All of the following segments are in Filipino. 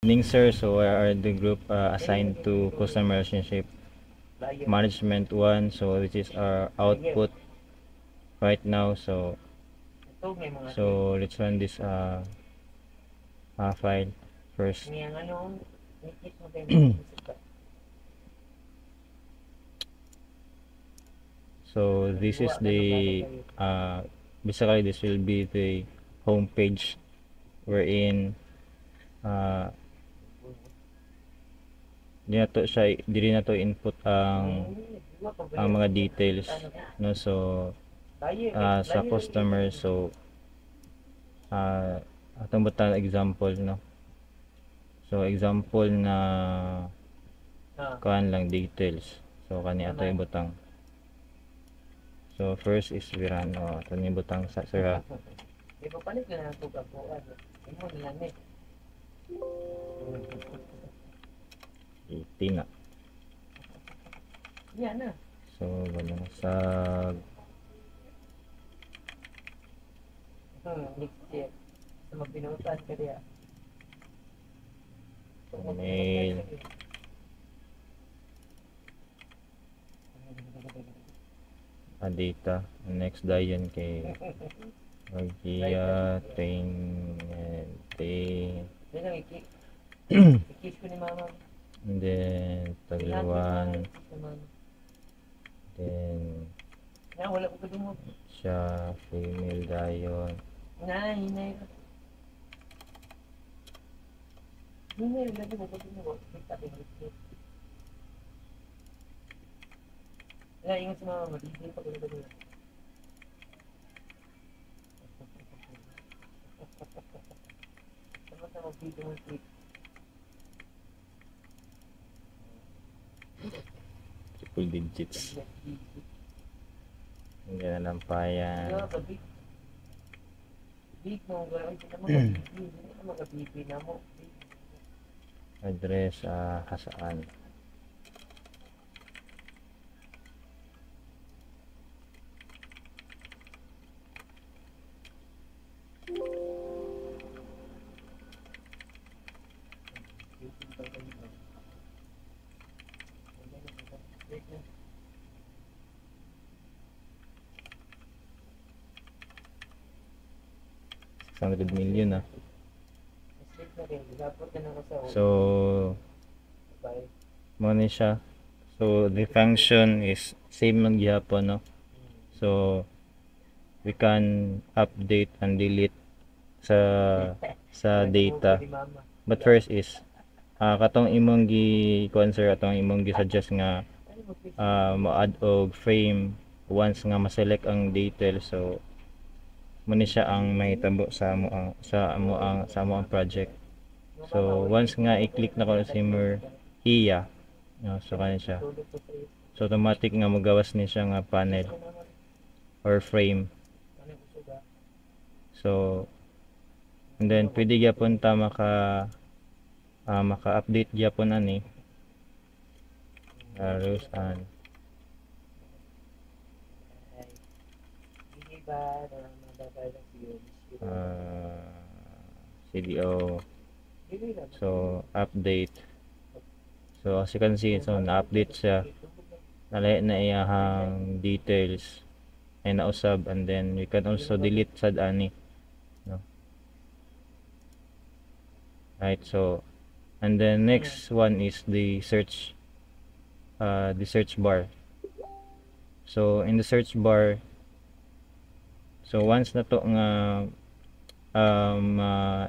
Evening, sir. So we are the group assigned to customer relationship management 1. So which is our output right now. So let's run this file first. So this is the basically this will be the home page wherein di na to input ang mga details, no. So sa customer, so atong butang example, no. So example na kuan lang details. So kani ato ibutang. So first is viran, ato ni butang sa sira. Di ba palit na ako ako? Imo nila ni. 18 na. Yan na. So wala na sa next year. Sa magpinutan ka diya. mail. Data. Next dayon kay Magia Ting Ikis ko ni mama. and then Tagluan, then Na wala ko kadungog. siya female dayon. Na hinay. Hinay lagi ko kadungog. Kita tingin. Wala ingat sa mama, magiging pa kadungog. Sama-sama video mo click. Triple digits. Hindi na lampayan. Big mo, gawin kita mga na mo. Address hasaan. $600 million. So mo ni siya. So the function is same man gihapon, no. So we can update and delete sa data. But first is katong imong gi-kuan sir, atong imong gi-suggest nga mo-add og frame once nga ma-select ang detail. So muna siya ang mahitabo sa amo ang project. So once nga i-click na ko sa imong iya, so kani siya. So automatic nga magawas ni siya nga panel or frame. So and then pwede gyapon ta maka-update gyapon ani. Rules and CDO. So update. So as you can see, so na-update siya. Nalahi na iyahang details ay nausab, and then we can also delete sad ani, no. Right, so and then next one is the search bar. So in the search bar, so once na to nga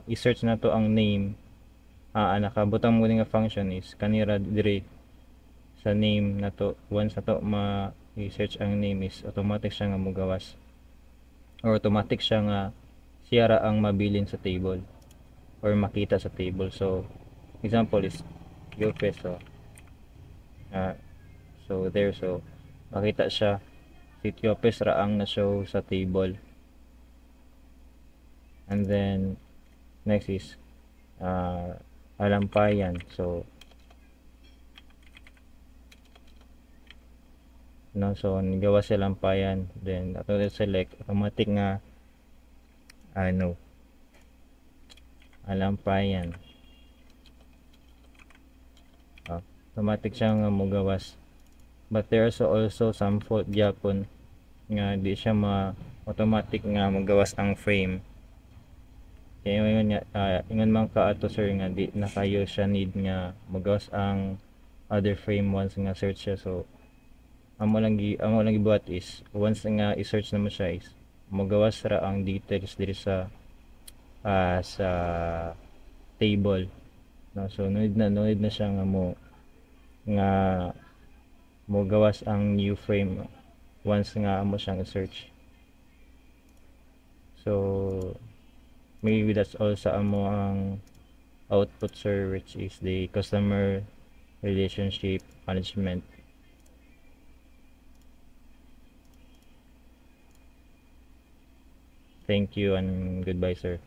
i-search na to ang name, nakabutang mo nga function is kanira dire sa name na to. Once na to i-search ang name is automatic siya nga mogawas, or automatic siya nga siyara ang mabilin sa table or makita sa table. So example is Gilchrist. So there, so makita siya si Thiopes raang na show sa table. And then next is Alampayan. So so gawa sa Alampayan, then ato select automatic nga Alampayan. automatic siya nga mogawas, but there's also some fault gyapon nga di siya automatic nga magawas ang frame. Kaya ingon nga ingon man ka ato sir nga di na kayo siya need nga magawas ang other frame once nga search siya. So amo lang gibuhat is once nga i-search naman siya is magawas ra ang details diri sa sa table, no? So no need na siya nga nga mo gawas ang new frame once nga amo siyang i-search. So maybe that's all sa amo ang output sir, which is the customer relationship management. Thank you and goodbye sir.